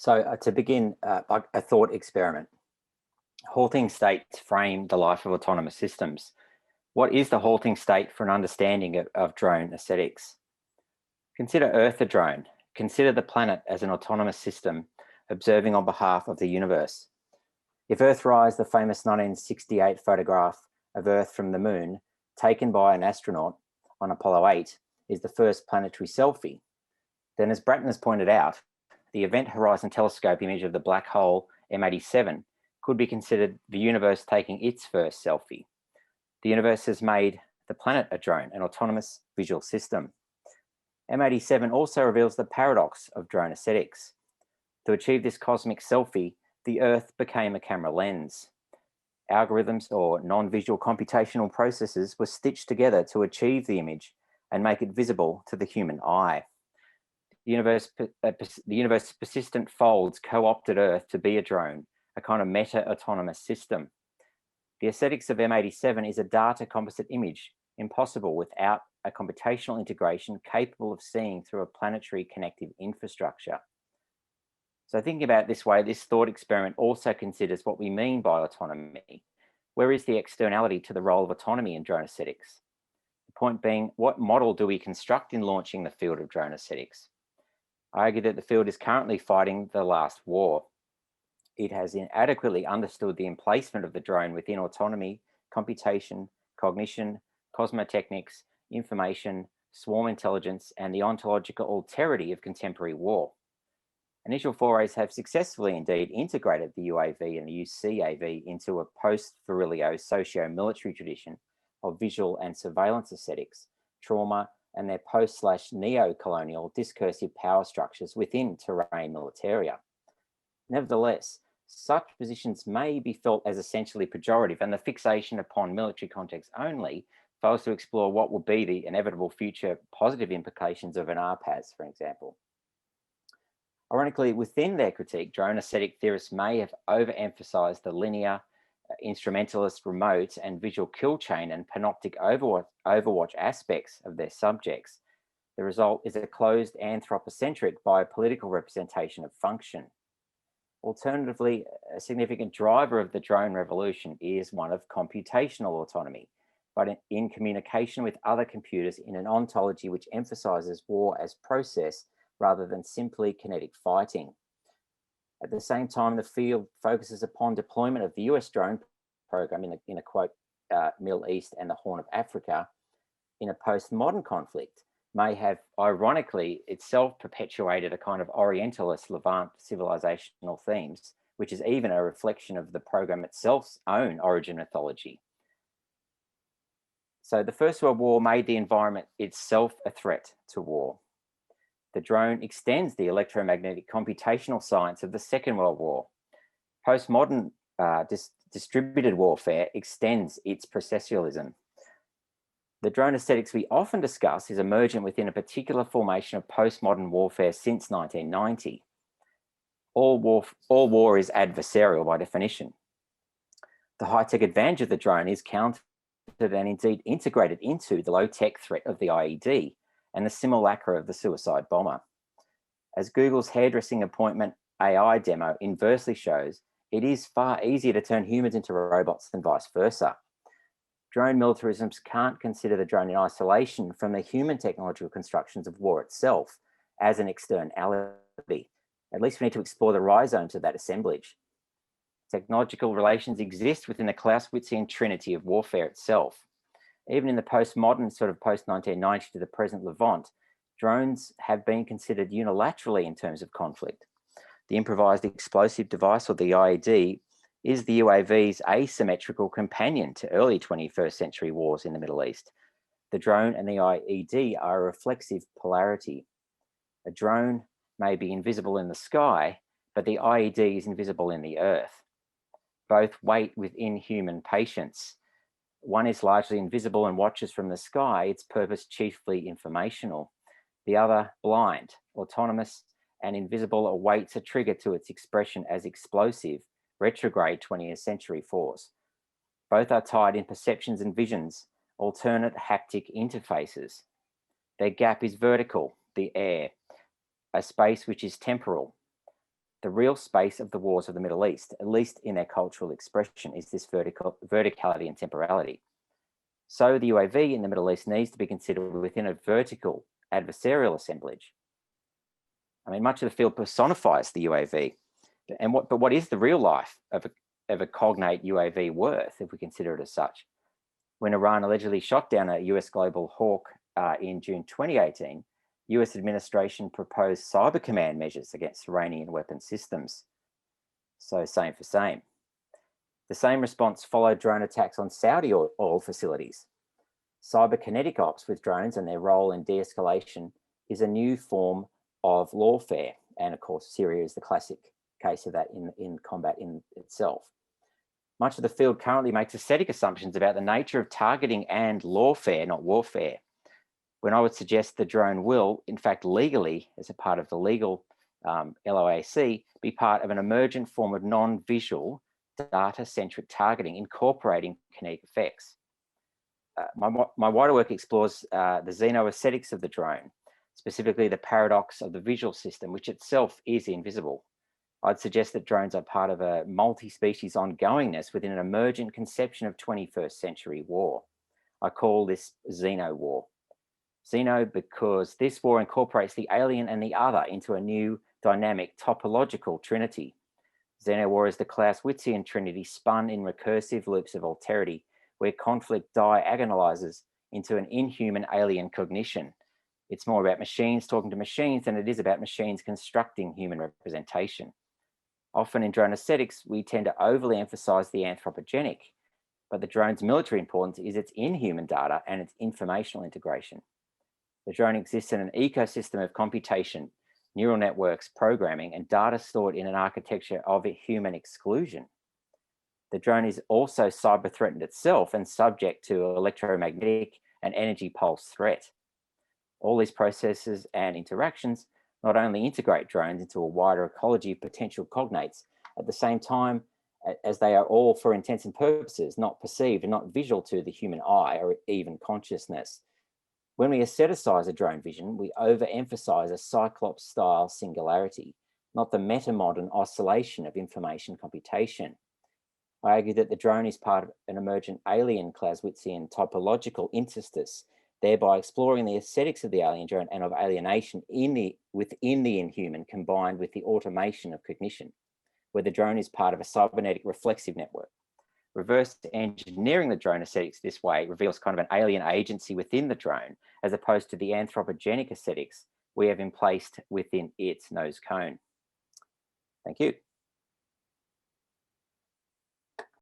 To begin a thought experiment, halting states frame the life of autonomous systems. What is the halting state for an understanding of drone aesthetics? Consider Earth a drone. Consider the planet as an autonomous system observing on behalf of the universe. If Earthrise, the famous 1968 photograph of Earth from the moon, taken by an astronaut on Apollo 8, is the first planetary selfie, then as Bratton has pointed out, the Event Horizon Telescope image of the black hole M87 could be considered the universe taking its first selfie. The universe has made the planet a drone, an autonomous visual system. M87 also reveals the paradox of drone aesthetics. To achieve this cosmic selfie, the Earth became a camera lens. Algorithms or non-visual computational processes were stitched together to achieve the image and make it visible to the human eye. The universe's persistent folds co-opted Earth to be a drone, a kind of meta-autonomous system. The aesthetics of M87 is a data composite image, impossible without a computational integration capable of seeing through a planetary connective infrastructure. So thinking about it this way, this thought experiment also considers what we mean by autonomy. Where is the externality to the role of autonomy in drone aesthetics? The point being, what model do we construct in launching the field of drone aesthetics? I argue that the field is currently fighting the last war. It has inadequately understood the emplacement of the drone within autonomy, computation, cognition, cosmotechnics, information, swarm intelligence, and the ontological alterity of contemporary war. Initial forays have successfully indeed integrated the UAV and the UCAV into a post-Virilio socio-military tradition of visual and surveillance aesthetics, trauma, and their post/neo-colonial discursive power structures within terrain militaria. Nevertheless, such positions may be felt as essentially pejorative, and the fixation upon military context only fails to explore what will be the inevitable future positive implications of an RPAS, for example. Ironically, within their critique, drone aesthetic theorists may have overemphasized the linear, instrumentalist, remote, and visual kill chain and panoptic overwatch aspects of their subjects. The result is a closed anthropocentric biopolitical representation of function. Alternatively, a significant driver of the drone revolution is one of computational autonomy, but in communication with other computers in an ontology which emphasizes war as process rather than simply kinetic fighting. At the same time, the field focuses upon deployment of the US drone program in a quote, Middle East and the Horn of Africa in a postmodern conflict may have ironically itself perpetuated a kind of Orientalist Levant civilizational themes, which is even a reflection of the program itself's own origin mythology. So the First World War made the environment itself a threat to war. The drone extends the electromagnetic computational science of the Second World War. Postmodern distributed warfare extends its processualism. The drone aesthetics we often discuss is emergent within a particular formation of postmodern warfare since 1990. All war is adversarial by definition. The high-tech advantage of the drone is countered and indeed integrated into the low-tech threat of the IED and the simulacra of the suicide bomber. As Google's hairdressing appointment AI demo inversely shows, it is far easier to turn humans into robots than vice versa. Drone militarisms can't consider the drone in isolation from the human technological constructions of war itself as an externality. At least we need to explore the rhizomes of that assemblage. Technological relations exist within the Clausewitzian trinity of warfare itself. Even in the postmodern sort of post-1990 to the present Levant, drones have been considered unilaterally in terms of conflict. The improvised explosive device, or the IED, is the UAV's asymmetrical companion to early 21st century wars in the Middle East. The drone and the IED are a reflexive polarity. A drone may be invisible in the sky, but the IED is invisible in the earth. Both wait with inhuman patience. One is largely invisible and watches from the sky, its purpose chiefly informational. The other, blind, autonomous, and invisible, awaits a trigger to its expression as explosive, retrograde 20th century force. Both are tied in perceptions and visions, alternate haptic interfaces. Their gap is vertical, the air, a space which is temporal. The real space of the wars of the Middle East, at least in their cultural expression, is this verticality and temporality. So the UAV in the Middle East needs to be considered within a vertical adversarial assemblage. I mean, much of the field personifies the UAV, but what is the real life of a cognate UAV worth, if we consider it as such? When Iran allegedly shot down a US Global Hawk in June 2018, US administration proposed cyber command measures against Iranian weapon systems. So same for same. The same response followed drone attacks on Saudi oil facilities. Cyberkinetic ops with drones and their role in de-escalation is a new form of lawfare. And of course, Syria is the classic case of that in combat in itself. Much of the field currently makes aesthetic assumptions about the nature of targeting and lawfare, not warfare, when I would suggest the drone will, in fact, legally, as a part of the legal LOAC, be part of an emergent form of non-visual data-centric targeting incorporating kinetic effects. My wider work explores the Xeno-Aesthetics of the drone, specifically the paradox of the visual system, which itself is invisible. I'd suggest that drones are part of a multi-species ongoingness within an emergent conception of 21st century war. I call this Xeno war. Xeno because this war incorporates the alien and the other into a new dynamic topological trinity. Xeno war is the Clausewitzian trinity spun in recursive loops of alterity, where conflict diagonalizes into an inhuman alien cognition. It's more about machines talking to machines than it is about machines constructing human representation. Often in drone aesthetics, we tend to overly emphasize the anthropogenic, but the drone's military importance is its inhuman data and its informational integration. The drone exists in an ecosystem of computation, neural networks, programming, and data stored in an architecture of human exclusion. The drone is also cyber threatened itself and subject to electromagnetic and energy pulse threat. All these processes and interactions not only integrate drones into a wider ecology of potential cognates, at the same time as they are all, for intents and purposes, not perceived and not visual to the human eye or even consciousness. When we aestheticize a drone vision, we overemphasize a Cyclops-style singularity, not the meta-modern oscillation of information computation. I argue that the drone is part of an emergent alien Clausewitzian topological interstice, thereby exploring the aesthetics of the alien drone and of alienation within the inhuman, combined with the automation of cognition, where the drone is part of a cybernetic reflexive network. Reverse engineering the drone aesthetics this way reveals kind of an alien agency within the drone, as opposed to the anthropogenic aesthetics we have emplaced within its nose cone. Thank you.